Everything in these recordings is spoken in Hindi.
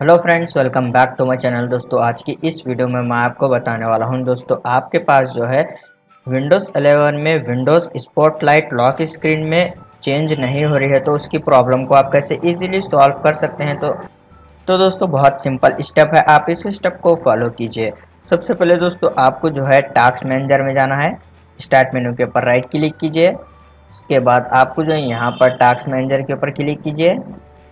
Hello friends, welcome back to my channel. दोस्तों, आज की इस वीडियो में मैं आपको बताने वाला हूं दोस्तों, आपके पास जो है विंडोज़ 11 में विंडोज़ स्पॉटलाइट लॉक स्क्रीन में चेंज नहीं हो रही है, तो उसकी प्रॉब्लम को आप कैसे इजीली सॉल्व कर सकते हैं। तो दोस्तों, बहुत सिंपल स्टेप है, आप इस स्टेप को फॉलो कीजिए। सबसे पहले दोस्तों, आपको जो है टास्क मैनेजर में जाना है। स्टार्ट मेनू के ऊपर राइट क्लिक कीजिए। उसके बाद आपको जो है यहाँ पर टास्क मैनेजर के ऊपर क्लिक कीजिए।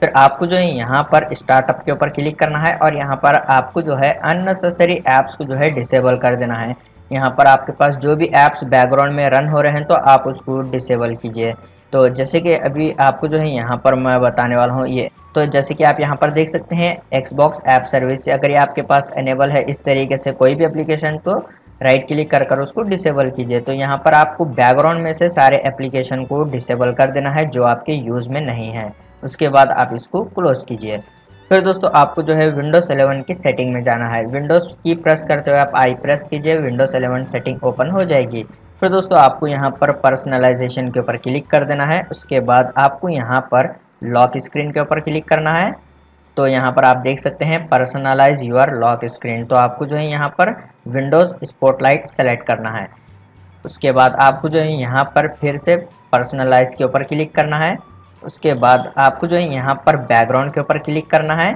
फिर आपको जो है यहाँ पर स्टार्टअप के ऊपर क्लिक करना है और यहाँ पर आपको जो है अननेसेसरी ऐप्स को जो है डिसेबल कर देना है। यहाँ पर आपके पास जो भी ऐप्स बैकग्राउंड में रन हो रहे हैं तो आप उसको डिसेबल कीजिए। तो जैसे कि अभी आपको जो है यहाँ पर मैं बताने वाला हूँ ये, तो जैसे कि आप यहाँ पर देख सकते हैं एक्सबॉक्स ऐप सर्विस से अगर ये आपके पास एनेबल है इस तरीके से कोई भी एप्लीकेशन, तो राइट क्लिक कर उसको डिसेबल कीजिए। तो यहाँ पर आपको बैकग्राउंड में से सारे एप्लीकेशन को डिसेबल कर देना है जो आपके यूज़ में नहीं है। उसके बाद आप इसको क्लोज कीजिए। फिर दोस्तों, आपको जो है विंडोज़ 11 की सेटिंग में जाना है। विंडोज़ की प्रेस करते हुए आप आई प्रेस कीजिए, विंडोज़ 11 सेटिंग ओपन हो जाएगी। फिर दोस्तों, आपको यहाँ पर पर्सनलाइजेशन के ऊपर क्लिक कर देना है। उसके बाद आपको यहाँ पर लॉक स्क्रीन के ऊपर क्लिक करना है। तो यहाँ पर आप देख सकते हैं पर्सनलाइज यूर लॉक स्क्रीन, तो आपको जो है यहाँ पर विंडोज़ स्पॉटलाइट सेलेक्ट करना है। उसके बाद आपको जो है यहाँ पर फिर से पर्सनलाइज के ऊपर क्लिक करना है। उसके बाद आपको जो है यहाँ पर बैकग्राउंड के ऊपर क्लिक करना है।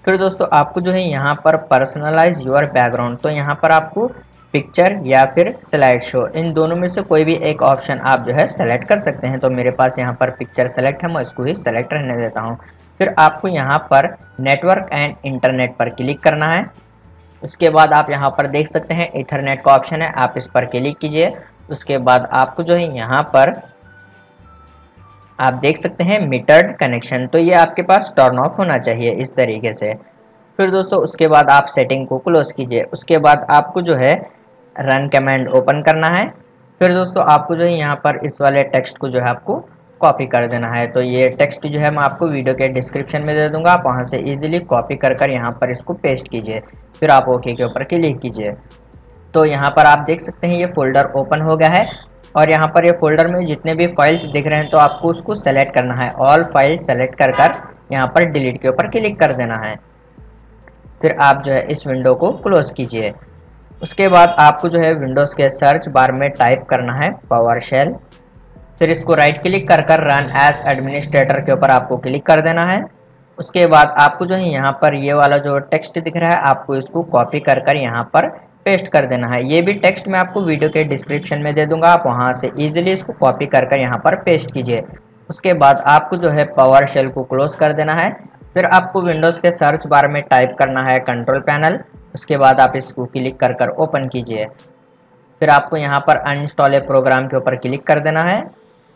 फिर दोस्तों, आपको जो है यहाँ पर पर्सनलाइज योर बैकग्राउंड, तो यहाँ पर आपको पिक्चर या फिर स्लाइड शो, इन दोनों में से कोई भी एक ऑप्शन आप जो है सेलेक्ट कर सकते हैं। तो मेरे पास यहाँ पर पिक्चर सेलेक्ट है, मैं इसको ही सेलेक्ट रहने देता हूँ। फिर आपको यहाँ पर नेटवर्क एंड इंटरनेट पर क्लिक करना है। उसके बाद आप यहाँ पर देख सकते हैं इथरनेट का ऑप्शन है, आप इस पर क्लिक कीजिए। उसके बाद आपको जो है यहाँ पर आप देख सकते हैं मीटर्ड कनेक्शन, तो ये आपके पास टर्न ऑफ होना चाहिए इस तरीके से। फिर दोस्तों, उसके बाद आप सेटिंग को क्लोज कीजिए। उसके बाद आपको जो है रन कमांड ओपन करना है। फिर दोस्तों, आपको जो है यहाँ पर इस वाले टेक्स्ट को जो है आपको कॉपी कर देना है। तो ये टेक्स्ट जो है मैं आपको वीडियो के डिस्क्रिप्शन में दे दूंगा, आप वहाँ से इजीली कॉपी कर यहाँ पर इसको पेस्ट कीजिए। फिर आप ओके के ऊपर क्लिक कीजिए। तो यहाँ पर आप देख सकते हैं ये फोल्डर ओपन हो गया है और यहाँ पर ये फोल्डर में जितने भी फाइल्स दिख रहे हैं तो आपको उसको सेलेक्ट करना है। ऑल फाइल सेलेक्ट कर यहाँ पर डिलीट के ऊपर क्लिक कर देना है। फिर आप जो है इस विंडो को क्लोज कीजिए। उसके बाद आपको जो है विंडोज़ के सर्च बार में टाइप करना है पावरशेल। फिर इसको राइट क्लिक कर रन एज एडमिनिस्ट्रेटर के ऊपर आपको क्लिक कर देना है। उसके बाद आपको जो है यहाँ पर ये वाला जो टेक्स्ट दिख रहा है आपको इसको कॉपी कर यहाँ पर पेस्ट कर देना है। ये भी टेक्स्ट मैं आपको वीडियो के डिस्क्रिप्शन में दे दूंगा, आप वहाँ से इजीली इसको कॉपी कर यहाँ पर पेस्ट कीजिए। उसके बाद आपको जो है पावर शेल को क्लोज कर देना है। फिर आपको विंडोज़ के सर्च बार में टाइप करना है कंट्रोल पैनल। उसके बाद आप इसको क्लिक कर ओपन कीजिए। फिर आपको यहाँ पर अनइंस्टॉल ए प्रोग्राम के ऊपर क्लिक कर देना है।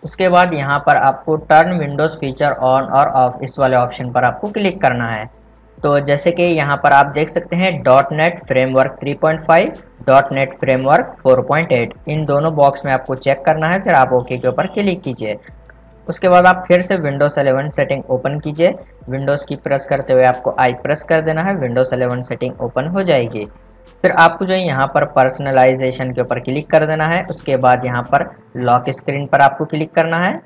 उसके बाद यहाँ पर आपको टर्न विंडोज़ फीचर ऑन और ऑफ, इस वाले ऑप्शन पर आपको क्लिक करना है। तो जैसे कि यहाँ पर आप देख सकते हैं .NET फ्रेमवर्क 3.5, .NEट फ्रेमवर्क 4.8, इन दोनों बॉक्स में आपको चेक करना है। फिर आप ओके के ऊपर क्लिक कीजिए। उसके बाद आप फिर से विंडोज़ 11 सेटिंग ओपन कीजिए। विंडोज़ की प्रेस करते हुए आपको आई प्रेस कर देना है, विंडोज़ 11 सेटिंग ओपन हो जाएगी। फिर आपको जो है यहाँ पर पर्सनलाइजेशन के ऊपर क्लिक कर देना है। उसके बाद यहाँ पर लॉक स्क्रीन पर आपको क्लिक करना है।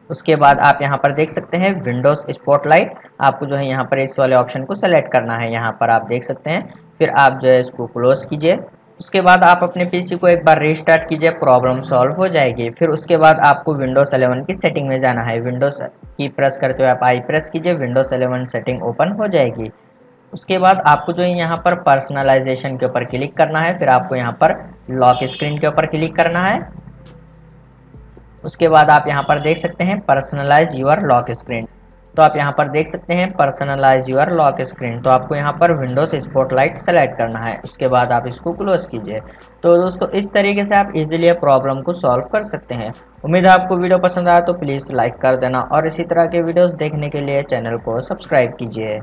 उसके बाद आप यहाँ पर देख सकते हैं विंडोज़ स्पॉटलाइट, आपको जो है यहाँ पर इस वाले ऑप्शन को सेलेक्ट करना है, यहाँ पर आप देख सकते हैं। फिर आप जो है इसको क्लोज कीजिए। उसके बाद आप अपने पीसी को एक बार रीस्टार्ट कीजिए, प्रॉब्लम सॉल्व हो जाएगी। फिर उसके बाद आपको विंडोज़ 11 की सेटिंग में जाना है। विंडोज़ की प्रेस करते हुए आप आई प्रेस कीजिए, विंडोज़ 11 सेटिंग ओपन हो जाएगी। उसके बाद आपको जो है यहाँ पर पर्सनलाइजेशन के ऊपर क्लिक करना है। फिर आपको यहाँ पर लॉक स्क्रीन के ऊपर क्लिक करना है। उसके बाद आप यहाँ पर देख सकते हैं पर्सनलाइज यूर लॉक स्क्रीन, तो आप यहाँ पर देख सकते हैं पर्सनलाइज यूर लॉक स्क्रीन, तो आपको यहाँ पर विंडोज़ स्पॉटलाइट सेलेक्ट करना है। उसके बाद आप इसको क्लोज कीजिए। तो दोस्तों, इस तरीके से आप इजीली प्रॉब्लम को सॉल्व कर सकते हैं। उम्मीद है आपको वीडियो पसंद आया तो प्लीज़ लाइक कर देना और इसी तरह के वीडियोस देखने के लिए चैनल को सब्सक्राइब कीजिए।